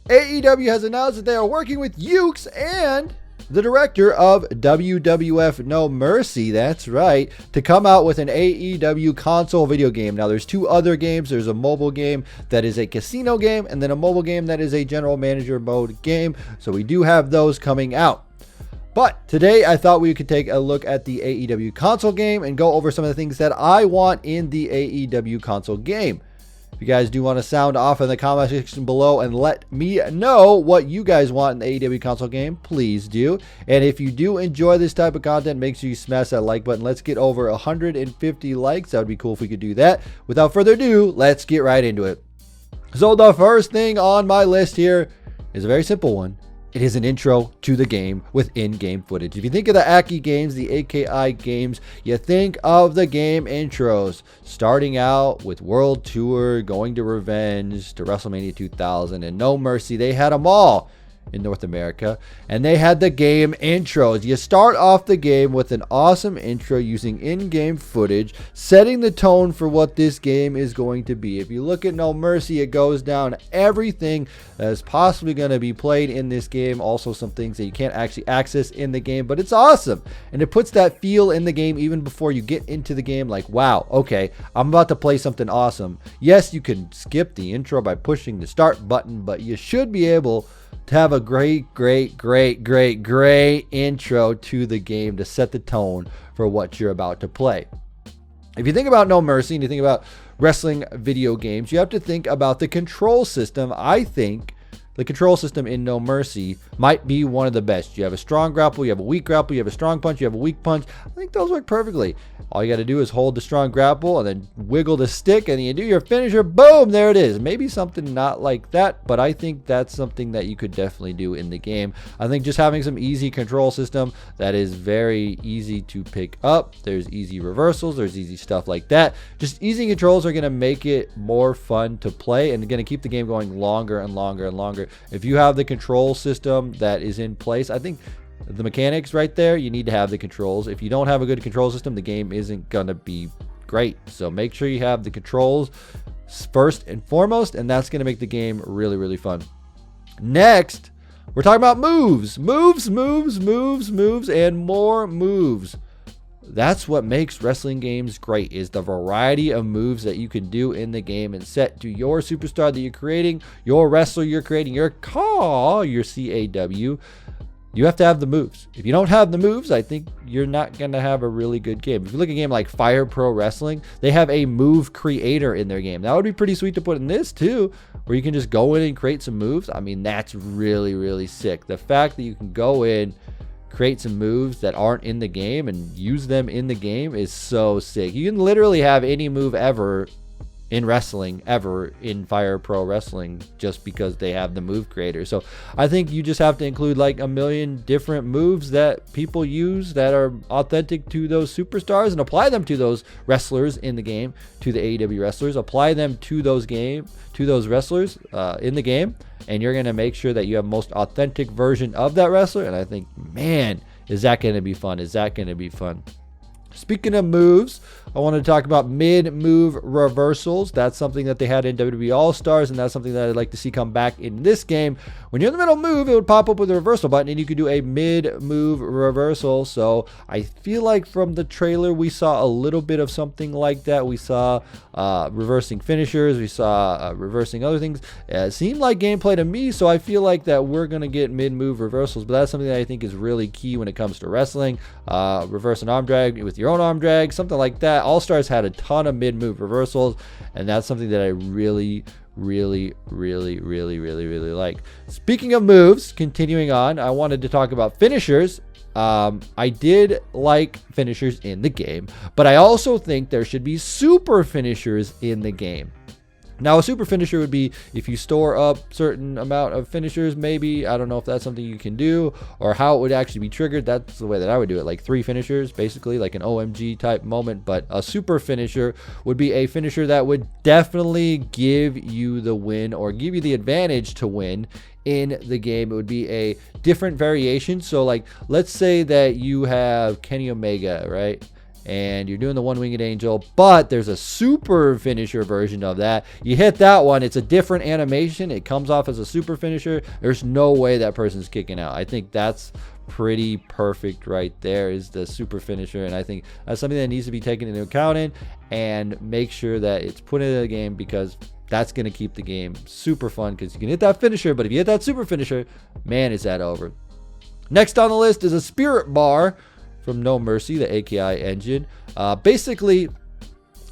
AEW has announced that they are working with Ukes and the director of WWF No Mercy, that's right, to come out with an AEW console video game. Now, there's two other games. There's a mobile game that is a casino game, and then a mobile game that is a general manager mode game. So we do have those coming out. But today, I thought we could take a look at the AEW console game and go over some of the things that I want in the AEW console game. If you guys do want to sound off in the comment section below and let me know what you guys want in the AEW console game, please do. And if you do enjoy this type of content, make sure you smash that like button. Let's get over 150 likes. That would be cool if we could do that. Without further ado, let's get right into it. So the first thing on my list here is a very simple one. It is an intro to the game with in-game footage. If you think of the Aki games, the AKI games, you think of the game intros. Starting out with World Tour, going to Revenge, to WrestleMania 2000, and No Mercy. They had them all in North America, and they had the game intros. You start off the game with an awesome intro using in-game footage, setting the tone for what this game is going to be. If you look at No Mercy, it goes down everything that is possibly going to be played in this game. Also some things that you can't actually access in the game, but it's awesome, and it puts that feel in the game even before you get into the game, like, wow, okay, I'm about to play something awesome. Yes, you can skip the intro by pushing the start button, but you should be able to have a great intro to the game to set the tone for what you're about to play. If you think about No Mercy and you think about wrestling video games, you have to think about the control system. I think the control system in No Mercy might be one of the best. You have a strong grapple, you have a weak grapple, you have a strong punch, you have a weak punch. I think those work perfectly. All you got to do is hold the strong grapple and then wiggle the stick, and then you do your finisher. Boom, there it is. Maybe something not like that, but I think that's something that you could definitely do in the game. I think just having some easy control system that is very easy to pick up. There's easy reversals, there's easy stuff like that. Just easy controls are going to make it more fun to play and going to keep the game going longer and longer and longer. If you have the control system that is in place, I think the mechanics right there, you need to have the controls. If you don't have a good control system, the game isn't going to be great. So make sure you have the controls first and foremost, and that's going to make the game really fun. Next, we're talking about moves, and more moves. That's what makes wrestling games great, is the variety of moves that you can do in the game and set to your superstar that you're creating, your wrestler you're creating, your CAW, your CAW. You have to have the moves. If you don't have the moves, I think you're not going to have a really good game. If you look at a game like Fire Pro Wrestling, they have a move creator in their game. That would be pretty sweet to put in this too, where you can just go in and create some moves. I mean, that's really sick. The fact that you can go in, create some moves that aren't in the game and use them in the game is so sick. You can literally have any move ever in wrestling, ever in Fire Pro Wrestling, just because they have the move creator. So I think you just have to include like a million different moves that people use that are authentic to those superstars and apply them to those wrestlers in the game, to the AEW wrestlers, apply them to those wrestlers in the game, and you're going to make sure that you have most authentic version of that wrestler. And I think, man, is that going to be fun? Speaking of moves, I want to talk about mid-move reversals. That's something that they had in WWE All-Stars, and that's something that I'd like to see come back in this game. When you're in the middle move, it would pop up with a reversal button, and you could do a mid-move reversal. So I feel like from the trailer, we saw a little bit of something like that. We saw reversing finishers. We saw reversing other things. It seemed like gameplay to me, so I feel like that we're going to get mid-move reversals, but that's something that I think is really key when it comes to wrestling. Reverse an arm drag with your own arm drag, something like that. All Stars had a ton of mid-move reversals, and that's something that I really like. Speaking of moves, continuing on, I wanted to talk about finishers. I did like finishers in the game, but I also think there should be super finishers in the game. Now, a super finisher would be if you store up certain amount of finishers, maybe. I don't know if that's something you can do or how it would actually be triggered. That's the way that I would do it, like 3 finishers, basically like an OMG type moment. But a super finisher would be a finisher that would definitely give you the win or give you the advantage to win in the game. It would be a different variation. So like, let's say that you have Kenny Omega, right? and you're doing the one-winged angel, but there's a super finisher version of that. You hit that one, it's a different animation. It comes off as a super finisher. There's no way that person's kicking out. I think that's pretty perfect right there, is the super finisher, and I think that's something that needs to be taken into account and make sure that it's put into the game, because that's going to keep the game super fun, because you can hit that finisher, but if you hit that super finisher, man, is that over. Next on the list is a Spirit Bar from No Mercy, the AKI engine. Basically,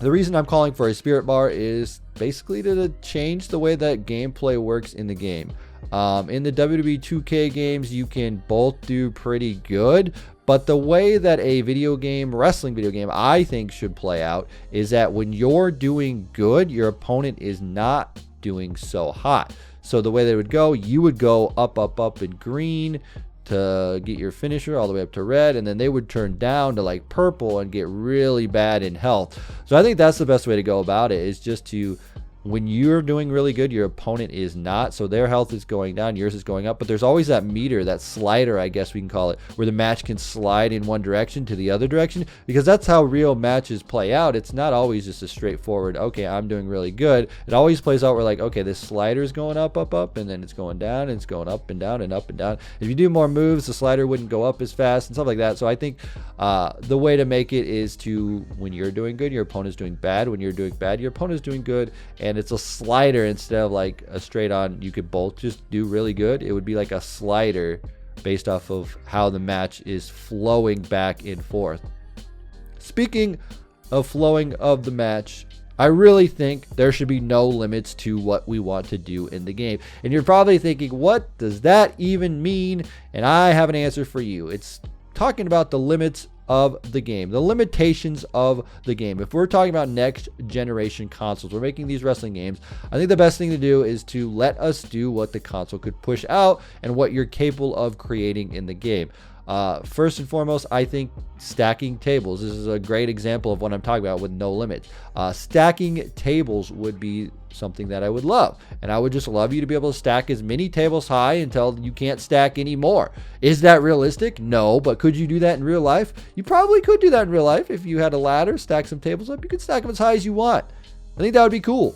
the reason I'm calling for a Spirit Bar is basically to change the way that gameplay works in the game. In the WWE 2K games, you can both do pretty good, but the way that a wrestling video game, I think should play out is that when you're doing good, your opponent is not doing so hot. So the way that it would go, you would go up in green to get your finisher all the way up to red, and then they would turn down to like purple and get really bad in health. So I think that's the best way to go about it, is just to, when you're doing really good, your opponent is not. So their health is going down, yours is going up. But there's always that meter, that slider, I guess we can call it, where the match can slide in one direction to the other direction, because that's how real matches play out. It's not always just a straightforward, okay, I'm doing really good. It always plays out where like, okay, this slider is going up, and then it's going down, and it's going up and down and up and down. If you do more moves, the slider wouldn't go up as fast and stuff like that. So I think the way to make it is to, when you're doing good, your opponent's doing bad. When you're doing bad, your opponent's doing good. And it's a slider instead of like a straight on. You could both just do really good. It would be like a slider based off of how the match is flowing back and forth. Speaking of flowing of the match, I really think there should be no limits to what we want to do in the game. And you're probably thinking, what does that even mean? And I have an answer for you. It's talking about the limits of the game, the limitations of the game. If we're talking about next generation consoles, we're making these wrestling games, I think the best thing to do is to let us do what the console could push out and what you're capable of creating in the game. First and foremost, I think stacking tables. This is a great example of what I'm talking about with no limits. Stacking tables would be something that I would love. And I would just love you to be able to stack as many tables high until you can't stack anymore. Is that realistic? No, but could you do that in real life? You probably could do that in real life. If you had a ladder, stack some tables up, you could stack them as high as you want. I think that would be cool.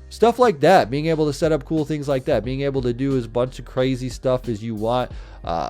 Stuff like that, being able to set up cool things like that, being able to do as bunch of crazy stuff as you want,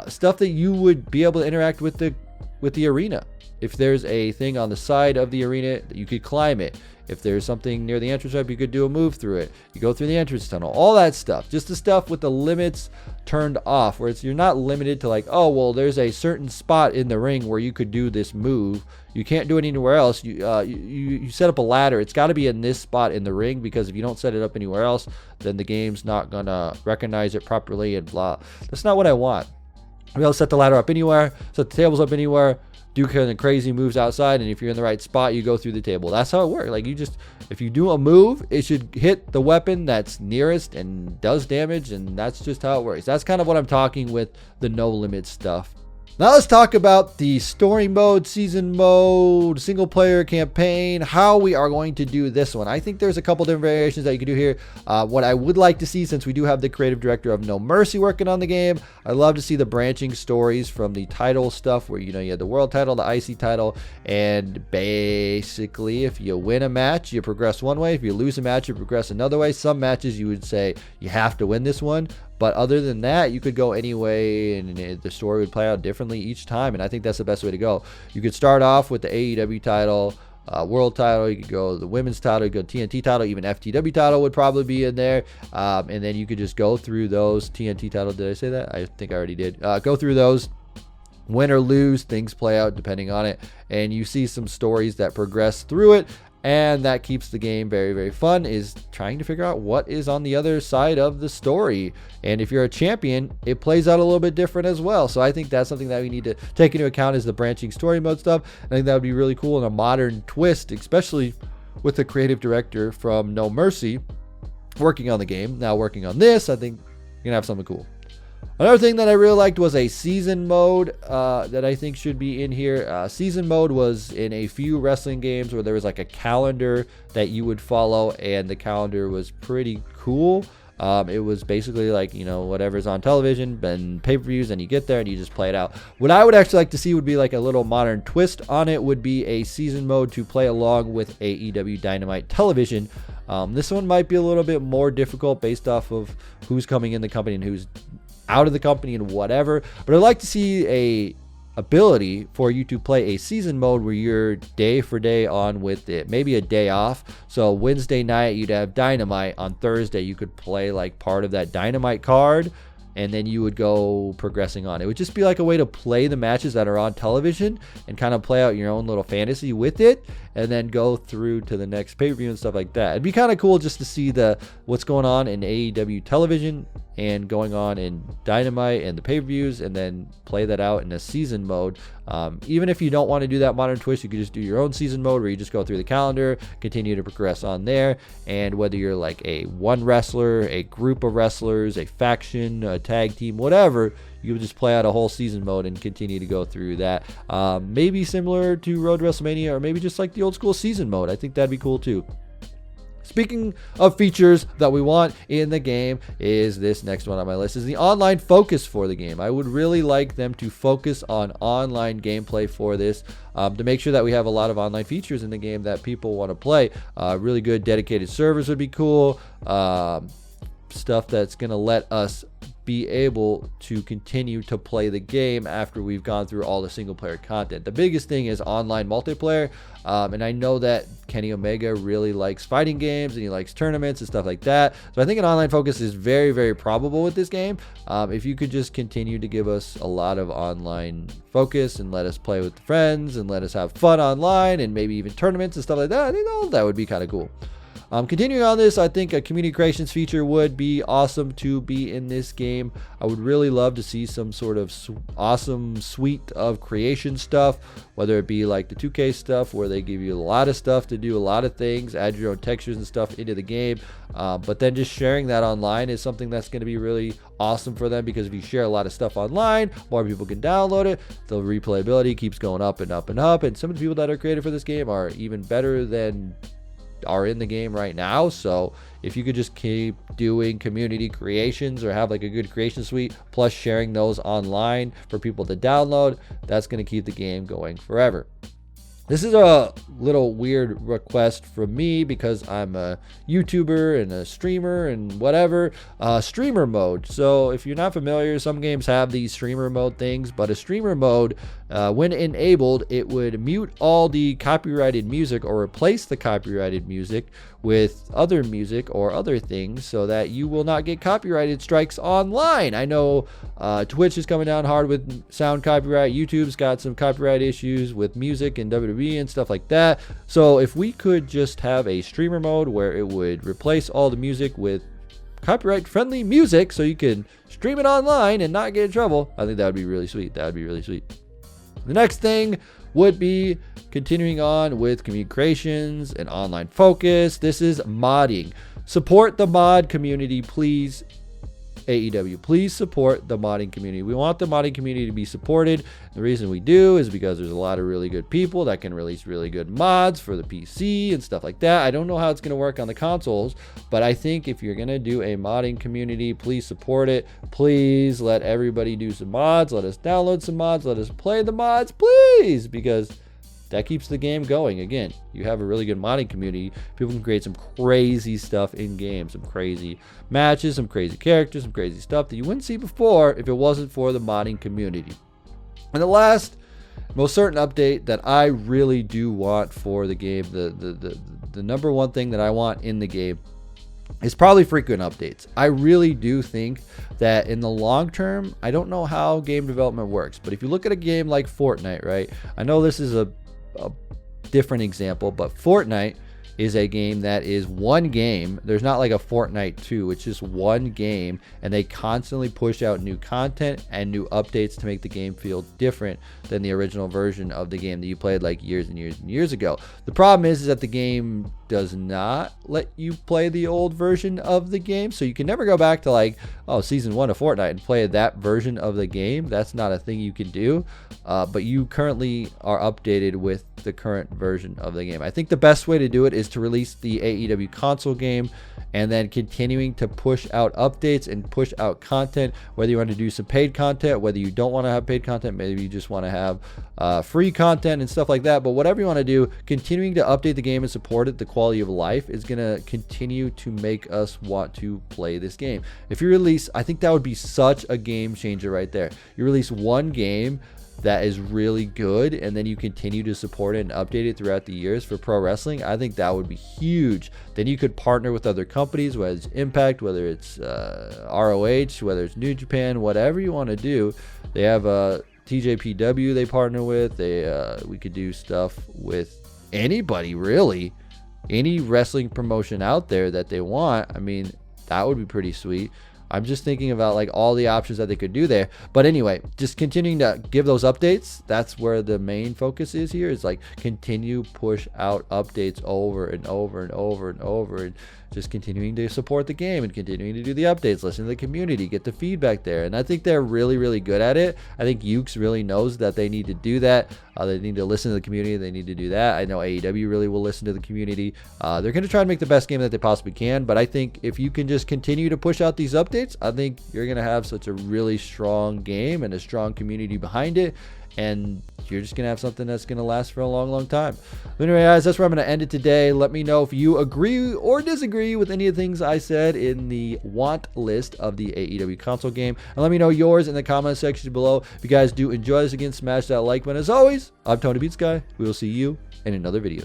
stuff that you would be able to interact with the arena. If there's a thing on the side of the arena, you could climb it. If there's something near the entrance ramp, you could do a move through it. You go through the entrance tunnel, all that stuff. Just the stuff with the limits turned off, where you're not limited to like, oh, well, there's a certain spot in the ring where you could do this move. You can't do it anywhere else. You set up a ladder. It's got to be in this spot in the ring, because if you don't set it up anywhere else, then the game's not going to recognize it properly and blah. That's not what I want. I'll be able to set the ladder up anywhere, set the tables up anywhere, do kind of crazy moves outside, and if you're in the right spot, you go through the table. That's how it works. Like, if you do a move, it should hit the weapon that's nearest and does damage, and that's just how it works. That's kind of what I'm talking with the no limit stuff. Now let's talk about the story mode, season mode, single player campaign, how we are going to do this one. I think there's a couple different variations that you can do here. What I would like to see, since we do have the creative director of No Mercy working on the game, I'd love to see the branching stories from the title stuff where, you had the world title, the IC title, and basically if you win a match, you progress one way. If you lose a match, you progress another way. Some matches you would say you have to win this one. But other than that, you could go any way, and the story would play out differently each time. And I think that's the best way to go. You could start off with the AEW title, world title. You could go the women's title, you could go TNT title, even FTW title would probably be in there. And then you could just go through those. TNT title, did I say that? I think I already did. Go through those. Win or lose, things play out depending on it. And you see some stories that progress through it. And that keeps the game very, very fun, is trying to figure out what is on the other side of the story. And if you're a champion, it plays out a little bit different as well. So I think that's something that we need to take into account, is the branching story mode stuff. I think that would be really cool and a modern twist, especially with the creative director from No Mercy working on the game. Now working on this, I think you're going to have something cool. Another thing that I really liked was a season mode that I think should be in here. Season mode was in a few wrestling games where there was like a calendar that you would follow, and the calendar was pretty cool. It was basically like, whatever's on television and pay-per-views, and you get there and you just play it out. What I would actually like to see would be like a little modern twist on it, would be a season mode to play along with AEW Dynamite television. This one might be a little bit more difficult based off of who's coming in the company and who's out of the company and whatever, but I'd like to see a ability for you to play a season mode where you're day for day on with it, maybe a day off. So Wednesday night you'd have Dynamite, on Thursday you could play like part of that Dynamite card, and then you would go progressing on. It would just be like a way to play the matches that are on television and kind of play out your own little fantasy with it, and then go through to the next pay-per-view and stuff like that. It'd be kind of cool just to see what's going on in AEW television and going on in Dynamite and the pay-per-views, and then play that out in a season mode. Even if you don't want to do that modern twist, you could just do your own season mode where you just go through the calendar, continue to progress on there, and whether you're like a one wrestler, a group of wrestlers, a faction, a tag team, whatever, you would just play out a whole season mode and continue to go through that. Maybe similar to Road to WrestleMania, or maybe just like the old school season mode. I think that'd be cool too. Speaking of features that we want in the game, is this next one on my list, is the online focus for the game. I would really like them to focus on online gameplay for this, to make sure that we have a lot of online features in the game that people want to play. Really good dedicated servers would be cool. Stuff that's going to let us be able to continue to play the game after we've gone through all the single player content. The biggest thing is online multiplayer, and I know that Kenny Omega really likes fighting games and he likes tournaments and stuff like that, so I think an online focus is very, very probable with this game. If you could just continue to give us a lot of online focus and let us play with friends and let us have fun online and maybe even tournaments and stuff like that, I think all that would be kind of cool. Continuing on this, I think a community creations feature would be awesome to be in this game. I would really love to see some sort of awesome suite of creation stuff, whether it be like the 2K stuff where they give you a lot of stuff to do, a lot of things, add your own textures and stuff into the game. But then just sharing that online is something that's going to be really awesome for them, because if you share a lot of stuff online, more people can download it. The replayability keeps going up and up and up, and some of the people that are created for this game are even better than are in the game right now. So if you could just keep doing community creations or have like a good creation suite plus sharing those online for people to download, that's going to keep the game going forever. This is a little weird request from me because I'm a YouTuber and a streamer and whatever. Streamer mode. So if you're not familiar, some games have these streamer mode things, but a streamer mode, when enabled, it would mute all the copyrighted music or replace the copyrighted music with other music or other things so that you will not get copyrighted strikes online. I know Twitch is coming down hard with sound copyright. YouTube's got some copyright issues with music and WWE and stuff like that. So if we could just have a streamer mode where it would replace all the music with copyright friendly music so you can stream it online and not get in trouble, I think that would be really sweet. That would be really sweet. The next thing would be continuing on with community creations and online focus. This is modding. Support the mod community, please. AEW, please support the modding community. We want the modding community to be supported. The reason we do is because there's a lot of really good people that can release really good mods for the PC and stuff like that. I don't know how it's going to work on the consoles, but I think if you're going to do a modding community, please support it. Please let everybody do some mods. Let us download some mods. Let us play the mods, please, because that keeps the game going. Again, you have a really good modding community. People can create some crazy stuff in game, some crazy matches, some crazy characters, some crazy stuff that you wouldn't see before if it wasn't for the modding community. And the last, most certain update that I really do want for the game, the number one thing that I want in the game, is probably frequent updates. I really do think that in the long term, I don't know how game development works, but if you look at a game like Fortnite, right? I know this is a different example, but Fortnite is a game that is one game. There's not like a Fortnite 2. It's just one game, and they constantly push out new content and new updates to make the game feel different than the original version of the game that you played like years and years and years ago. The problem is that the game does not let you play the old version of the game, so you can never go back to like, oh, season 1 of Fortnite and play that version of the game. That's not a thing you can do, but you currently are updated with the current version of the game. I think the best way to do it is to release the AEW console game and then continuing to push out updates and push out content, whether you want to do some paid content, whether you don't want to have paid content, maybe you just want to have free content and stuff like that. But whatever you want to do, continuing to update the game and support it, the quality of life is going to continue to make us want to play this game. If you release, I think that would be such a game changer right there. You release one game that is really good and then you continue to support it and update it throughout the years for pro wrestling. I think that would be huge. Then you could partner with other companies, whether it's Impact, whether it's ROH, whether it's New Japan, whatever you want to do. They have TJPW they partner with. We could do stuff with anybody, really, any wrestling promotion out there that they want. I mean, that would be pretty sweet. I'm just thinking about like all the options that they could do there. But anyway, just continuing to give those updates. That's where the main focus is here, is like continue push out updates over and over and over and over, and just continuing to support the game and continuing to do the updates, listen to the community, get the feedback there. And I think they're really, really good at it. I think Yuke's really knows that they need to do that. They need to listen to the community. They need to do that. I know AEW really will listen to the community. They're going to try to make the best game that they possibly can. But I think if you can just continue to push out these updates, I think you're going to have such a really strong game and a strong community behind it. And you're just going to have something that's going to last for a long, long time. But anyway, guys, that's where I'm going to end it today. Let me know if you agree or disagree with any of the things I said in the want list of the AEW console game. And let me know yours in the comment section below. If you guys do enjoy this, again, smash that like button. As always, I'm TonyPizzaGuy. We will see you in another video.